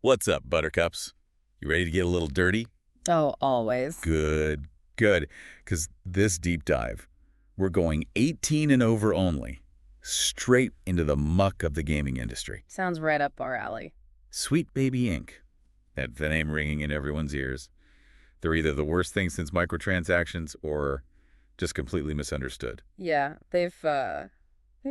What's up, buttercups? You ready to get a little dirty? Oh, always. Good, good. Because this deep dive, we're going 18 and over only, straight into the muck of the gaming industry. Sounds right up our alley. Sweet Baby Inc. That the name ringing in everyone's ears. They're either the worst thing since microtransactions or just completely misunderstood. Yeah, they've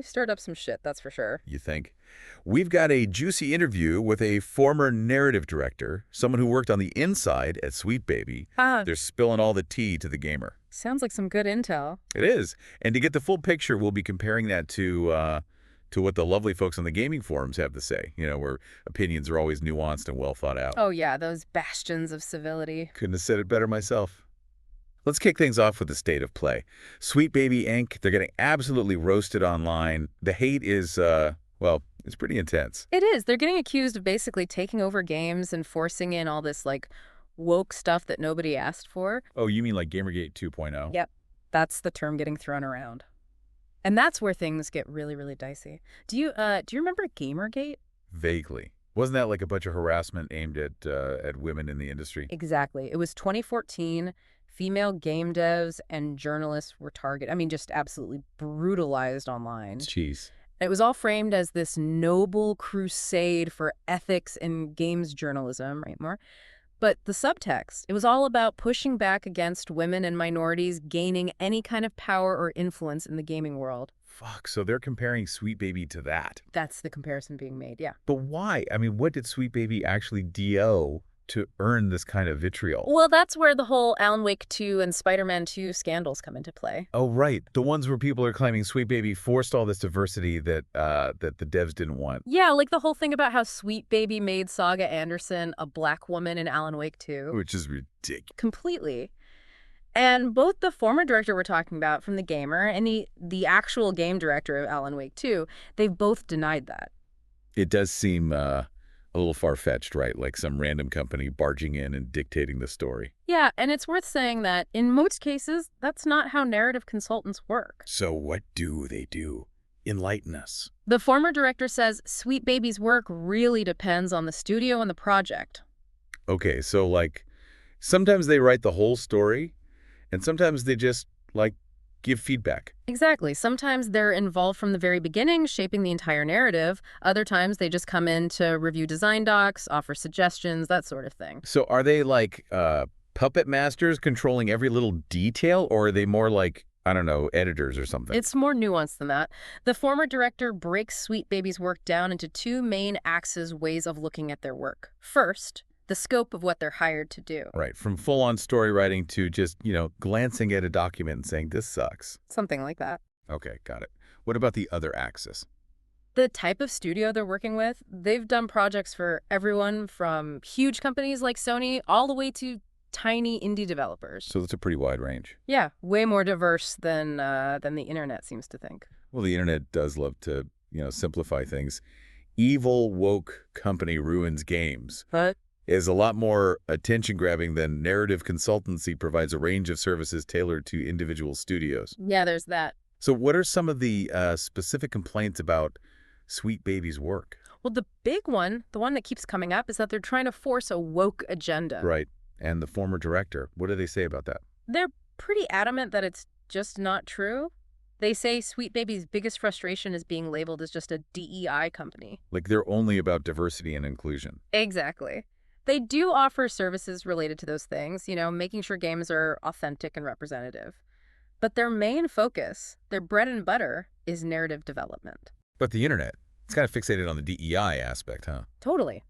stirred up some shit, that's for sure. You think? We've got a juicy interview with a former narrative director, someone who worked on the inside at Sweet Baby. Ah, They're spilling all the tea to the gamer. sounds like some good intel. It is. And to get the full picture, we'll be comparing that to what the lovely folks on the gaming forums have to say, where opinions are always nuanced and well thought out. Oh yeah, those bastions of civility. Couldn't have said it better myself. Let's kick things off with the state of play. Sweet Baby Inc., they're getting absolutely roasted online. The hate is, well, it's pretty intense. It is. They're getting accused of basically taking over games and forcing in all this, like, woke stuff that nobody asked for. Oh, you mean like Gamergate 2.0? Yep, that's the term getting thrown around. And that's where things get really, really dicey. Do you remember Gamergate? Vaguely. Wasn't that like a bunch of harassment aimed at women in the industry? Exactly. It was 2014. Female game devs and journalists were just absolutely brutalized online. Jeez. It was all framed as this noble crusade for ethics in games journalism, right, more? But the subtext, it was all about pushing back against women and minorities gaining any kind of power or influence in the gaming world. Fuck, so they're comparing Sweet Baby to that. That's the comparison being made, yeah. But why? I mean, what did Sweet Baby actually do to earn this kind of vitriol? Well, that's where the whole Alan Wake 2 and Spider-Man 2 scandals come into play. Oh, right. The ones where people are claiming Sweet Baby forced all this diversity that that the devs didn't want. Yeah, like the whole thing about how Sweet Baby made Saga Anderson a black woman in Alan Wake 2. Which is ridiculous. Completely. And both the former director we're talking about from The Gamer and the actual game director of Alan Wake 2, they've both denied that. It does seem a little far-fetched, right? Like some random company barging in and dictating the story. Yeah, and it's worth saying that in most cases, that's not how narrative consultants work. So what do they do? Enlighten us. The former director says Sweet Baby's work really depends on the studio and the project. Okay, so like sometimes they write the whole story and sometimes they just like give feedback. Exactly. Sometimes they're involved from the very beginning, shaping the entire narrative. Other times they just come in to review design docs, offer suggestions, that sort of thing. So are they like puppet masters controlling every little detail, or are they more like, I don't know, editors or something? It's more nuanced than that. The former director breaks Sweet Baby's work down into two main axes ways of looking at their work. First, the scope of what they're hired to do. Right, from full-on story writing to just, glancing at a document and saying, this sucks. Something like that. Okay, got it. What about the other axis? The type of studio they're working with, they've done projects for everyone from huge companies like Sony all the way to tiny indie developers. So that's a pretty wide range. Yeah, way more diverse than the internet seems to think. Well, the internet does love to, simplify things. Evil woke company ruins games But is a lot more attention-grabbing than narrative consultancy provides a range of services tailored to individual studios. yeah, there's that. So what are some of the specific complaints about Sweet Baby's work? Well, the big one, the one that keeps coming up, is that they're trying to force a woke agenda. Right. And the former director, what do they say about that? They're pretty adamant that it's just not true. They say Sweet Baby's biggest frustration is being labeled as just a DEI company. Like they're only about diversity and inclusion. Exactly. They do offer services related to those things, making sure games are authentic and representative. But their main focus, their bread and butter, is narrative development. But the internet, it's kind of fixated on the DEI aspect, huh? Totally.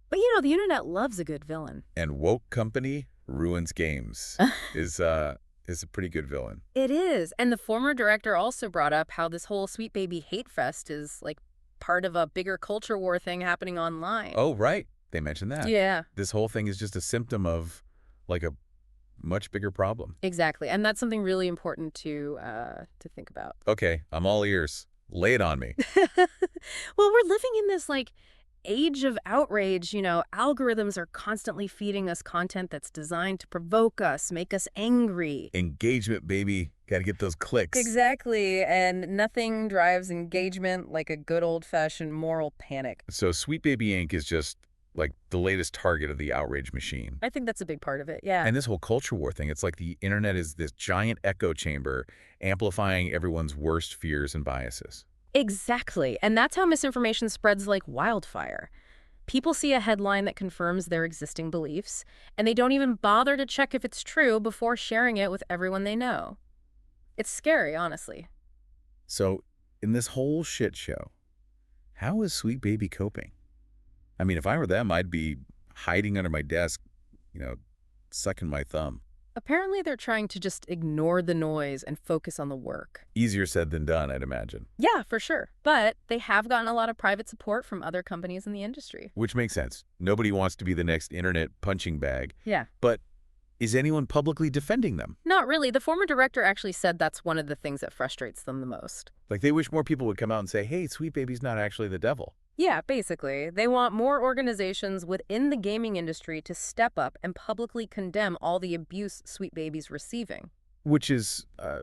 But the internet loves a good villain. And woke company ruins games is a pretty good villain. It is. And the former director also brought up how this whole Sweet Baby hate fest is like part of a bigger culture war thing happening online. Oh, right. They mentioned that. Yeah. This whole thing is just a symptom of like a much bigger problem. Exactly. And that's something really important to think about. Okay, I'm all ears. Lay it on me. Well, we're living in this age of outrage. Algorithms are constantly feeding us content that's designed to provoke us, make us angry. Engagement, baby. Got to get those clicks. Exactly. And nothing drives engagement like a good old-fashioned moral panic. So Sweet Baby Inc. is just like the latest target of the outrage machine. I think that's a big part of it, yeah. And this whole culture war thing, it's like the internet is this giant echo chamber amplifying everyone's worst fears and biases. Exactly. And that's how misinformation spreads like wildfire. People see a headline that confirms their existing beliefs, and they don't even bother to check if it's true before sharing it with everyone they know. It's scary, honestly. So, in this whole shit show, how is Sweet Baby coping? I mean, if I were them, I'd be hiding under my desk, you know, sucking my thumb. Apparently, they're trying to just ignore the noise and focus on the work. Easier said than done, I'd imagine. Yeah, for sure. But they have gotten a lot of private support from other companies in the industry. Which makes sense. Nobody wants to be the next internet punching bag. Yeah. But is anyone publicly defending them? Not really. The former director actually said that's one of the things that frustrates them the most. Like they wish more people would come out and say, hey, Sweet Baby's not actually the devil. Yeah, basically. They want more organizations within the gaming industry to step up and publicly condemn all the abuse Sweet Baby's receiving. Which is, a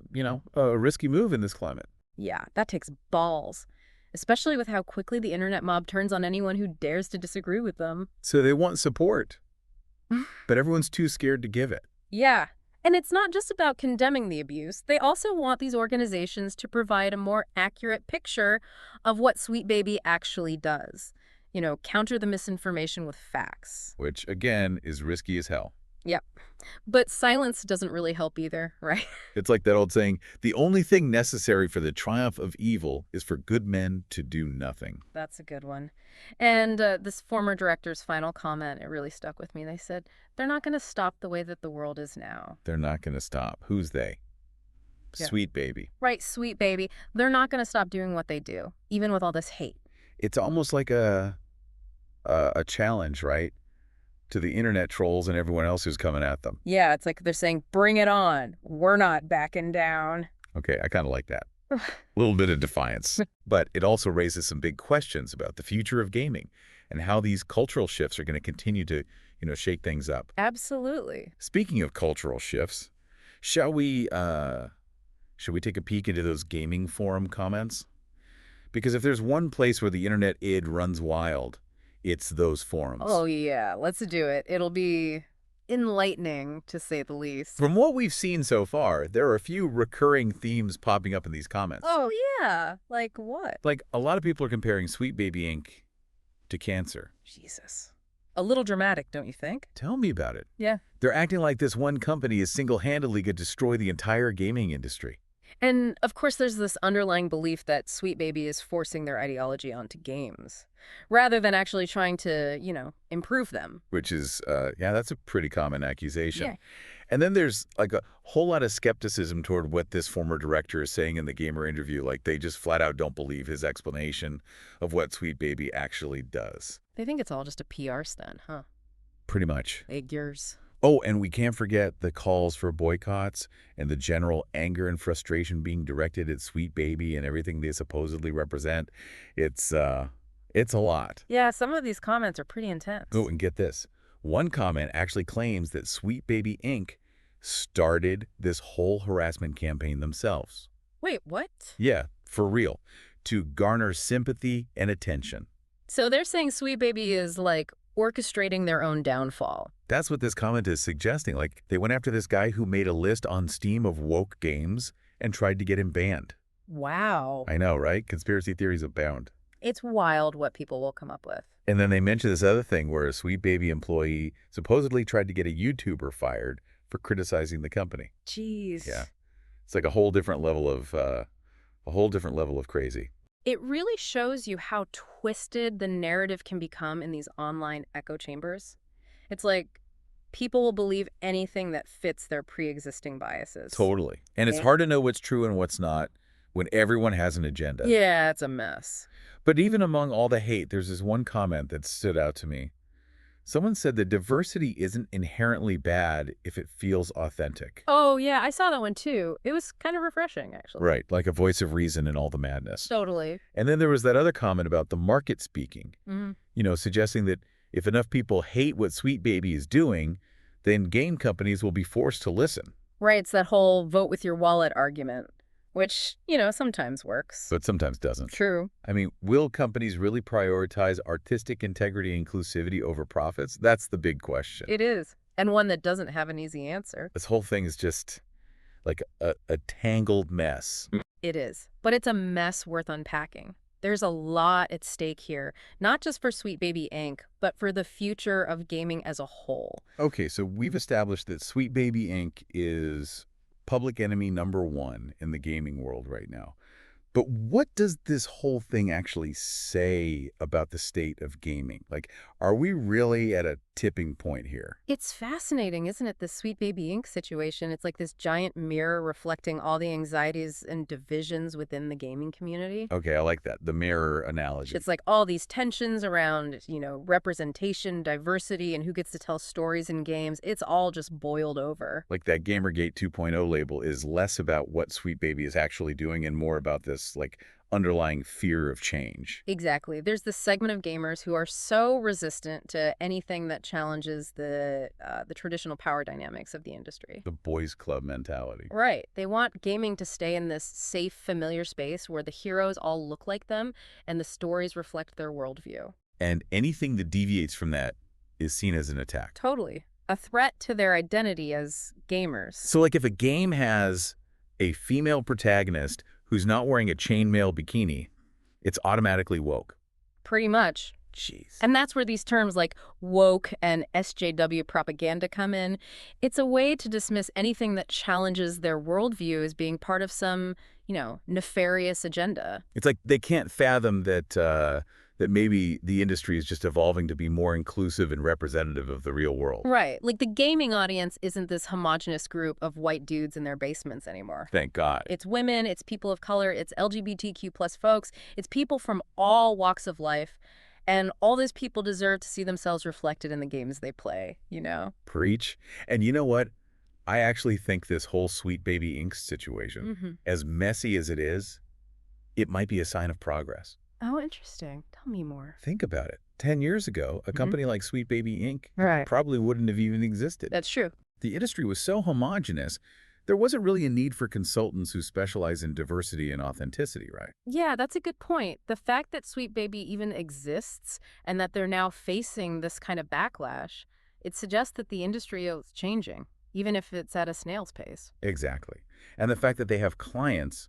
risky move in this climate. Yeah, that takes balls. Especially with how quickly the internet mob turns on anyone who dares to disagree with them. So they want support, but everyone's too scared to give it. Yeah. And it's not just about condemning the abuse. They also want these organizations to provide a more accurate picture of what Sweet Baby actually does. Counter the misinformation with facts. Which, again, is risky as hell. Yep. But silence doesn't really help either, right? It's like that old saying, the only thing necessary for the triumph of evil is for good men to do nothing. That's a good one. And this former director's final comment, it really stuck with me. They said, they're not going to stop the way that the world is now. They're not going to stop. Who's they? Yeah. Sweet Baby. Right, Sweet Baby. They're not going to stop doing what they do, even with all this hate. It's almost like a challenge, right? To the internet trolls and everyone else who's coming at them. Yeah, it's like they're saying, bring it on. We're not backing down. Okay, I kind of like that. A little bit of defiance. But it also raises some big questions about the future of gaming and how these cultural shifts are going to continue to, shake things up. Absolutely. Speaking of cultural shifts, shall we take a peek into those gaming forum comments? Because if there's one place where the internet id runs wild, it's those forums. Oh, yeah. Let's do it. It'll be enlightening, to say the least. From what we've seen so far, there are a few recurring themes popping up in these comments. Oh, yeah. Like what? Like, a lot of people are comparing Sweet Baby Inc. to cancer. Jesus. A little dramatic, don't you think? Tell me about it. Yeah. They're acting like this one company is single-handedly going to destroy the entire gaming industry. And, of course, there's this underlying belief that Sweet Baby is forcing their ideology onto games, rather than actually trying to, improve them. Which is, that's a pretty common accusation. Yeah. And then there's, like, a whole lot of skepticism toward what this former director is saying in the gamer interview. Like, they just flat out don't believe his explanation of what Sweet Baby actually does. They think it's all just a PR stunt, huh? Pretty much. Figures. Oh, and we can't forget the calls for boycotts and the general anger and frustration being directed at Sweet Baby and everything they supposedly represent. It's a lot. Yeah, some of these comments are pretty intense. Oh, and get this. One comment actually claims that Sweet Baby Inc. started this whole harassment campaign themselves. Wait, what? Yeah, for real. To garner sympathy and attention. So they're saying Sweet Baby is, like, orchestrating their own downfall. That's what this comment is suggesting. Like, they went after this guy who made a list on Steam of woke games and tried to get him banned. Wow. I know, right? Conspiracy theories abound. It's wild what people will come up with. And then they mentioned this other thing where a Sweet Baby employee supposedly tried to get a YouTuber fired for criticizing the company. Jeez. Yeah. It's like a whole different level of crazy. It really shows you how twisted the narrative can become in these online echo chambers. It's like people will believe anything that fits their pre-existing biases. Totally. And it's Yeah. hard to know what's true and what's not when everyone has an agenda. Yeah, it's a mess. But even among all the hate, there's this one comment that stood out to me. Someone said that diversity isn't inherently bad if it feels authentic. Oh, yeah, I saw that one too. It was kind of refreshing, actually. Right, like a voice of reason in all the madness. Totally. And then there was that other comment about the market speaking, suggesting that if enough people hate what Sweet Baby is doing, then game companies will be forced to listen. Right, it's that whole vote with your wallet argument. which, sometimes works. but sometimes doesn't. True. I mean, will companies really prioritize artistic integrity and inclusivity over profits? That's the big question. It is. And one that doesn't have an easy answer. This whole thing is just like a tangled mess. It is. But it's a mess worth unpacking. There's a lot at stake here, not just for Sweet Baby Inc., but for the future of gaming as a whole. Okay, so we've established that Sweet Baby Inc. is public enemy #1 in the gaming world right now. But what does this whole thing actually say about the state of gaming? Like, are we really at a tipping point here? It's fascinating, isn't it, this Sweet Baby Inc. situation? It's like this giant mirror reflecting all the anxieties and divisions within the gaming community. Okay, I like that. The mirror analogy. It's like all these tensions around, representation, diversity, and who gets to tell stories in games. It's all just boiled over. Like that Gamergate 2.0 label is less about what Sweet Baby is actually doing and more about this, like, underlying fear of change. Exactly. There's this segment of gamers who are so resistant to anything that challenges the traditional power dynamics of the industry. The boys club mentality. Right. They want gaming to stay in this safe, familiar space where the heroes all look like them and the stories reflect their worldview. And anything that deviates from that is seen as an attack. Totally. A threat to their identity as gamers. So, like, if a game has a female protagonist who's not wearing a chainmail bikini, it's automatically woke. Pretty much. Jeez. And that's where these terms like woke and SJW propaganda come in. It's a way to dismiss anything that challenges their worldview as being part of some, nefarious agenda. It's like they can't fathom that maybe the industry is just evolving to be more inclusive and representative of the real world. Right. Like the gaming audience isn't this homogenous group of white dudes in their basements anymore. Thank God. It's women, it's people of color, it's LGBTQ plus folks, it's people from all walks of life. And all these people deserve to see themselves reflected in the games they play, Preach. And you know what? I actually think this whole Sweet Baby Inc. situation, as messy as it is, it might be a sign of progress. Oh, interesting. Tell me more. Think about it. 10 years ago, a company like Sweet Baby Inc. Right. probably wouldn't have even existed. That's true. The industry was so homogenous, there wasn't really a need for consultants who specialize in diversity and authenticity, right? Yeah, that's a good point. The fact that Sweet Baby even exists and that they're now facing this kind of backlash, it suggests that the industry is changing, even if it's at a snail's pace. Exactly. And the fact that they have clients,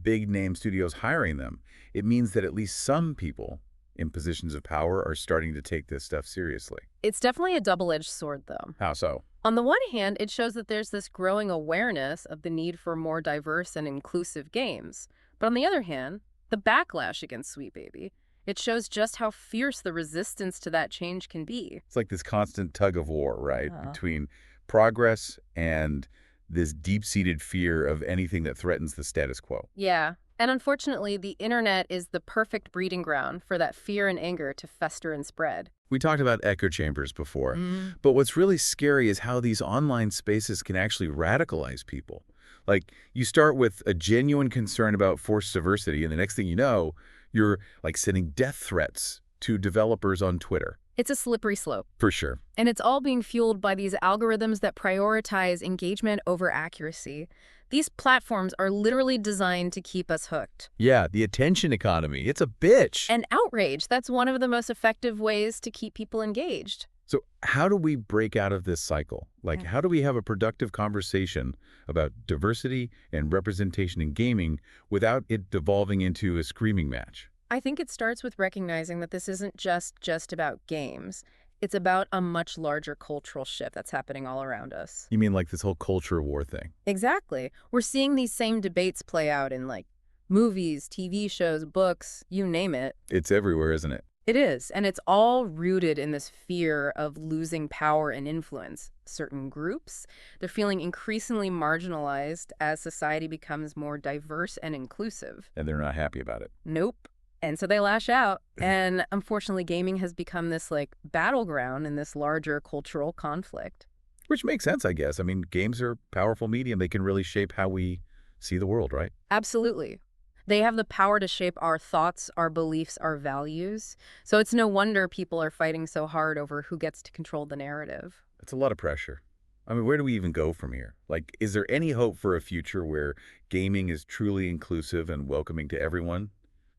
big-name studios hiring them, it means that at least some people in positions of power are starting to take this stuff seriously. It's definitely a double-edged sword, though. How so? On the one hand, it shows that there's this growing awareness of the need for more diverse and inclusive games. But on the other hand, the backlash against Sweet Baby, it shows just how fierce the resistance to that change can be. It's like this constant tug of war, right? Between progress and this deep-seated fear of anything that threatens the status quo. Yeah. And unfortunately, the internet is the perfect breeding ground for that fear and anger to fester and spread. We talked about echo chambers before, but what's really scary is how these online spaces can actually radicalize people. Like, you start with a genuine concern about forced diversity, and the next thing you know, you're, like, sending death threats to developers on Twitter. It's a slippery slope. For sure. And it's all being fueled by these algorithms that prioritize engagement over accuracy. These platforms are literally designed to keep us hooked. Yeah, the attention economy. It's a bitch. And outrage, that's one of the most effective ways to keep people engaged. So how do we break out of this cycle? Like, how do we have a productive conversation about diversity and representation in gaming without it devolving into a screaming match? I think it starts with recognizing that this isn't just about games. It's about a much larger cultural shift that's happening all around us. You mean like this whole culture war thing? Exactly. We're seeing these same debates play out in, like, movies, TV shows, books, you name it. It's everywhere, isn't it? It is, and it's all rooted in this fear of losing power and influence. Certain groups, they're feeling increasingly marginalized as society becomes more diverse and inclusive. And they're not happy about it. Nope. And so they lash out. And unfortunately, gaming has become this, like, battleground in this larger cultural conflict. Which makes sense, I guess. I mean, games are a powerful medium. They can really shape how we see the world, right? Absolutely. They have the power to shape our thoughts, our beliefs, our values. So it's no wonder people are fighting so hard over who gets to control the narrative. It's a lot of pressure. I mean, where do we even go from here? Like, is there any hope for a future where gaming is truly inclusive and welcoming to everyone?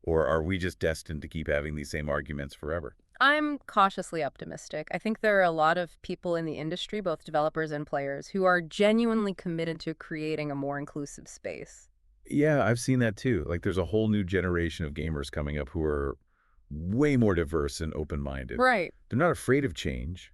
Or are we just destined to keep having these same arguments forever? I'm cautiously optimistic. I think there are a lot of people in the industry, both developers and players, who are genuinely committed to creating a more inclusive space. Yeah, I've seen that too. Like, there's a whole new generation of gamers coming up who are way more diverse and open-minded. Right. They're not afraid of change.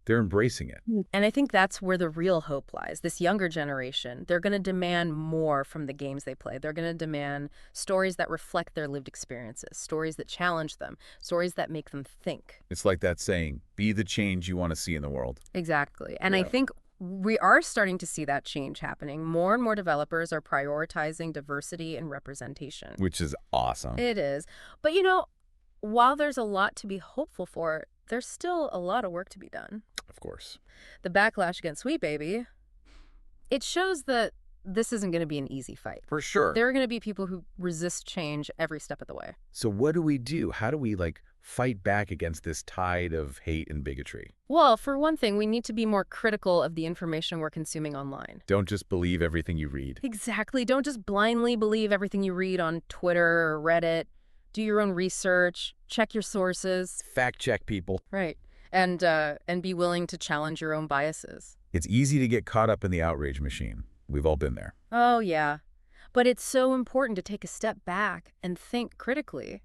They're embracing it. And I think that's where the real hope lies. This younger generation, they're going to demand more from the games they play. They're going to demand stories that reflect their lived experiences, stories that challenge them, stories that make them think. It's like that saying, be the change you want to see in the world. Exactly. And I Yeah. think we are starting to see that change happening. More and more developers are prioritizing diversity and representation. Which is awesome. It is. But, while there's a lot to be hopeful for, there's still a lot of work to be done. Of course. The backlash against Sweet Baby, it shows that this isn't going to be an easy fight. For sure. There are going to be people who resist change every step of the way. So what do we do? How do we, fight back against this tide of hate and bigotry? Well, for one thing, we need to be more critical of the information we're consuming online. Don't just believe everything you read. Exactly. Don't just blindly believe everything you read on Twitter or Reddit. Do your own research. Check your sources. Fact check people. Right. And be willing to challenge your own biases. It's easy to get caught up in the outrage machine. We've all been there. Oh, yeah. But it's so important to take a step back and think critically.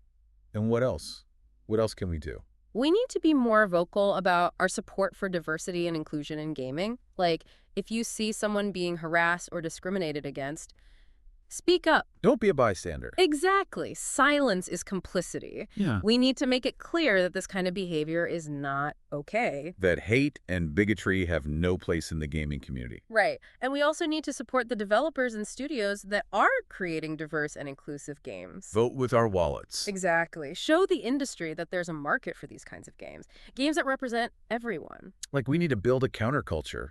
And what else? What else can we do? We need to be more vocal about our support for diversity and inclusion in gaming. Like, if you see someone being harassed or discriminated against, speak up. Don't be a bystander. Exactly. Silence is complicity. Yeah. We need to make it clear that this kind of behavior is not okay. That hate and bigotry have no place in the gaming community. Right. And we also need to support the developers and studios that are creating diverse and inclusive games. Vote with our wallets. Exactly. Show the industry that there's a market for these kinds of games. Games that represent everyone. Like, we need to build a counterculture.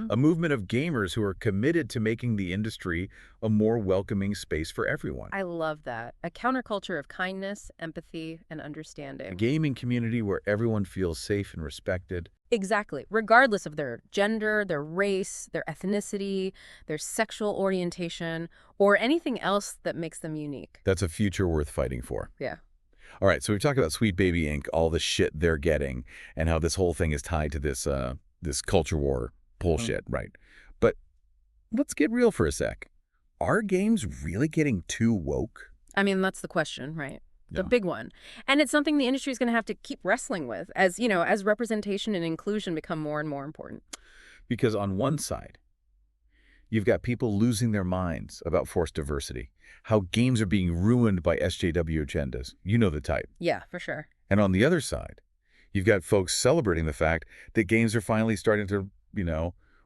A movement of gamers who are committed to making the industry a more welcoming space for everyone. I love that. A counterculture of kindness, empathy, and understanding. A gaming community where everyone feels safe and respected. Exactly. Regardless of their gender, their race, their ethnicity, their sexual orientation, or anything else that makes them unique. That's a future worth fighting for. Yeah. All right, so we've talked about Sweet Baby Inc., all the shit they're getting, and how this whole thing is tied to this culture war bullshit, right? But let's get real for a sec. Are games really getting too woke? I mean, that's the question, right? The Yeah. big one. And it's something the industry is going to have to keep wrestling with as representation and inclusion become more and more important. Because on one side, you've got people losing their minds about forced diversity, how games are being ruined by SJW agendas. You know the type. Yeah, for sure. And on the other side, you've got folks celebrating the fact that games are finally starting to,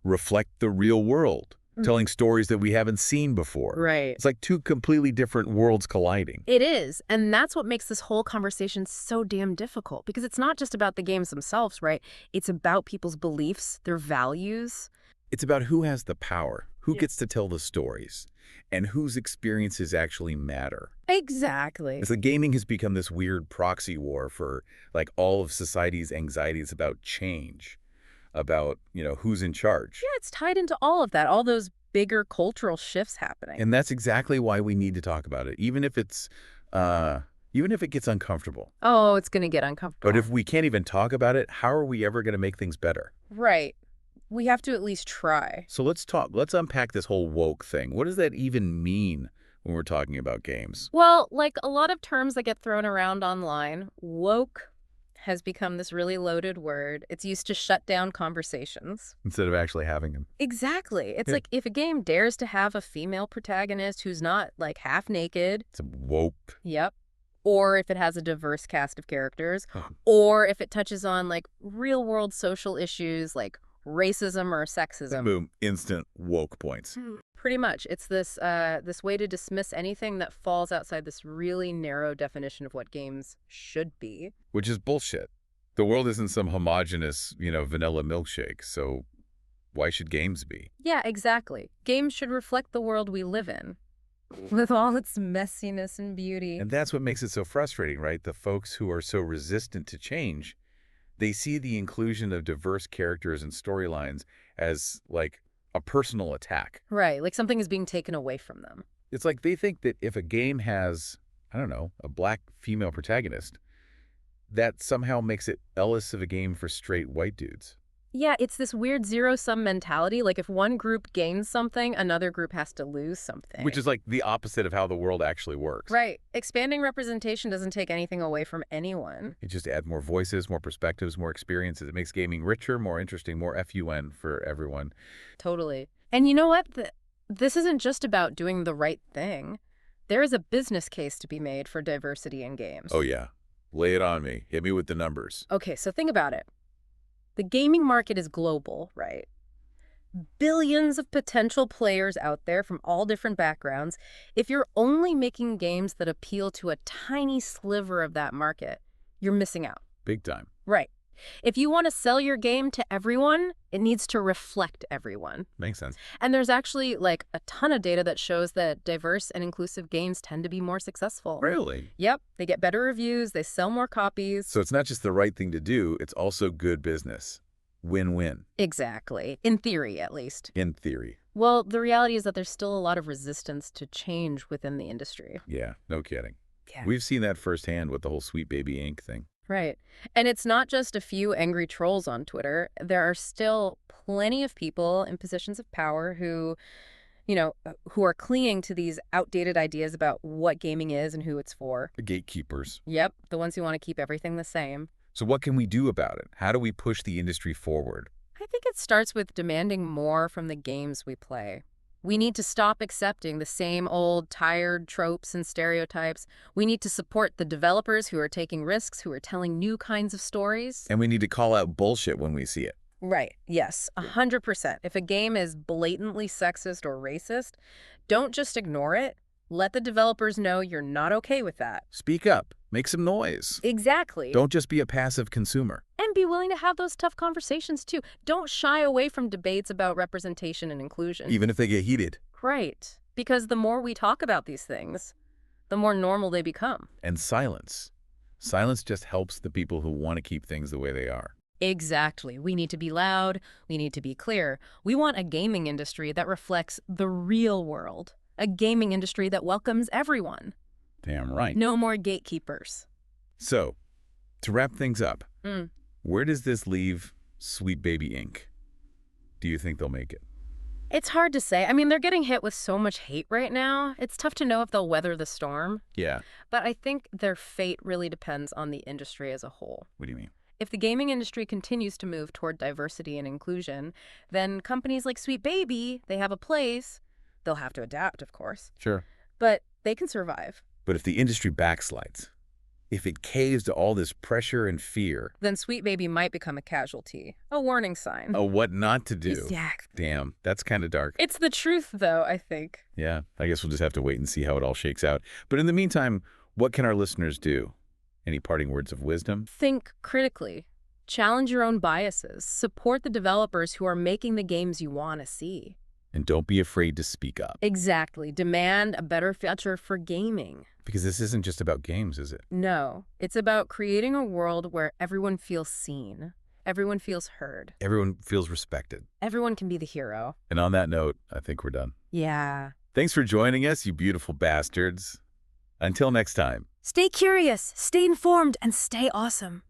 reflect the real world, telling stories that we haven't seen before. Right. It's like two completely different worlds colliding. It is. And that's what makes this whole conversation so damn difficult, because it's not just about the games themselves, right? It's about people's beliefs, their values. It's about who has the power, who gets to tell the stories, and whose experiences actually matter. Exactly. It's like gaming has become this weird proxy war for all of society's anxieties about change, about, who's in charge. Yeah, it's tied into all of that, all those bigger cultural shifts happening. And that's exactly why we need to talk about it, even if it gets uncomfortable. Oh, it's going to get uncomfortable. But if we can't even talk about it, how are we ever going to make things better? Right. We have to at least try. So let's unpack this whole woke thing. What does that even mean when we're talking about games? Well, like a lot of terms that get thrown around online, woke has become this really loaded word. It's used to shut down conversations. Instead of actually having them. Exactly. It's Yeah. like if a game dares to have a female protagonist who's not half naked. It's woke. Yep. Or if it has a diverse cast of characters. Oh. Or if it touches on real world social issues like racism or sexism. Boom. Instant woke points. Pretty much. It's this way to dismiss anything that falls outside this really narrow definition of what games should be. Which is bullshit. The world isn't some homogenous, vanilla milkshake, so why should games be? Yeah, exactly. Games should reflect the world we live in, with all its messiness and beauty. And that's what makes it so frustrating, right? The folks who are so resistant to change, They see the inclusion of diverse characters and storylines as, like, a personal attack. Right, like something is being taken away from them. It's like they think that if a game has, I don't know, a black female protagonist, that somehow makes it less of a game for straight white dudes. Yeah, it's this weird zero-sum mentality. Like if one group gains something, another group has to lose something. Which is like the opposite of how the world actually works. Right. Expanding representation doesn't take anything away from anyone. It just adds more voices, more perspectives, more experiences. It makes gaming richer, more interesting, more FUN for everyone. Totally. And you know what? This isn't just about doing the right thing. There is a business case to be made for diversity in games. Oh, yeah. Lay it on me. Hit me with the numbers. Okay, so think about it. The gaming market is global, right? Billions of potential players out there from all different backgrounds. If you're only making games that appeal to a tiny sliver of that market, you're missing out. Big time. Right. If you want to sell your game to everyone, it needs to reflect everyone. Makes sense. And there's actually like a ton of data that shows that diverse and inclusive games tend to be more successful. Really? Yep. They get better reviews, they sell more copies. So it's not just the right thing to do, it's also good business. Win-win. Exactly. In theory, at least. In theory. Well, the reality is that there's still a lot of resistance to change within the industry. Yeah, no kidding. Yeah. We've seen that firsthand with the whole Sweet Baby Inc. thing. Right. And it's not just a few angry trolls on Twitter. There are still plenty of people in positions of power who, who are clinging to these outdated ideas about what gaming is and who it's for. The gatekeepers. Yep, the ones who want to keep everything the same. So what can we do about it? How do we push the industry forward? I think it starts with demanding more from the games we play. We need to stop accepting the same old tired tropes and stereotypes. We need to support the developers who are taking risks, who are telling new kinds of stories. And we need to call out bullshit when we see it. Right. Yes, 100%. If a game is blatantly sexist or racist, don't just ignore it. Let the developers know you're not okay with that. Speak up. Make some noise. Exactly. Don't just be a passive consumer. And be willing to have those tough conversations, too. Don't shy away from debates about representation and inclusion. Even if they get heated. Right. Because the more we talk about these things, the more normal they become. And silence. Silence just helps the people who want to keep things the way they are. Exactly. We need to be loud. We need to be clear. We want a gaming industry that reflects the real world. A gaming industry that welcomes everyone. Damn right. No more gatekeepers. So, to wrap things up, where does this leave Sweet Baby Inc.? Do you think they'll make it? It's hard to say. I mean, they're getting hit with so much hate right now. It's tough to know if they'll weather the storm. Yeah. But I think their fate really depends on the industry as a whole. What do you mean? If the gaming industry continues to move toward diversity and inclusion, then companies like Sweet Baby, they have a place. They'll have to adapt, of course. Sure. But they can survive. But if the industry backslides, if it caves to all this pressure and fear, then Sweet Baby might become a casualty, a warning sign. a what not to do. Exactly. Damn, that's kind of dark. It's the truth, though, I think. Yeah, I guess we'll just have to wait and see how it all shakes out. But in the meantime, what can our listeners do? Any parting words of wisdom? Think critically. Challenge your own biases. Support the developers who are making the games you want to see. And don't be afraid to speak up. Exactly. Demand a better future for gaming. Because this isn't just about games, is it? No. It's about creating a world where everyone feels seen. Everyone feels heard. Everyone feels respected. Everyone can be the hero. And on that note, I think we're done. Yeah. Thanks for joining us, you beautiful bastards. Until next time. Stay curious, stay informed, and stay awesome.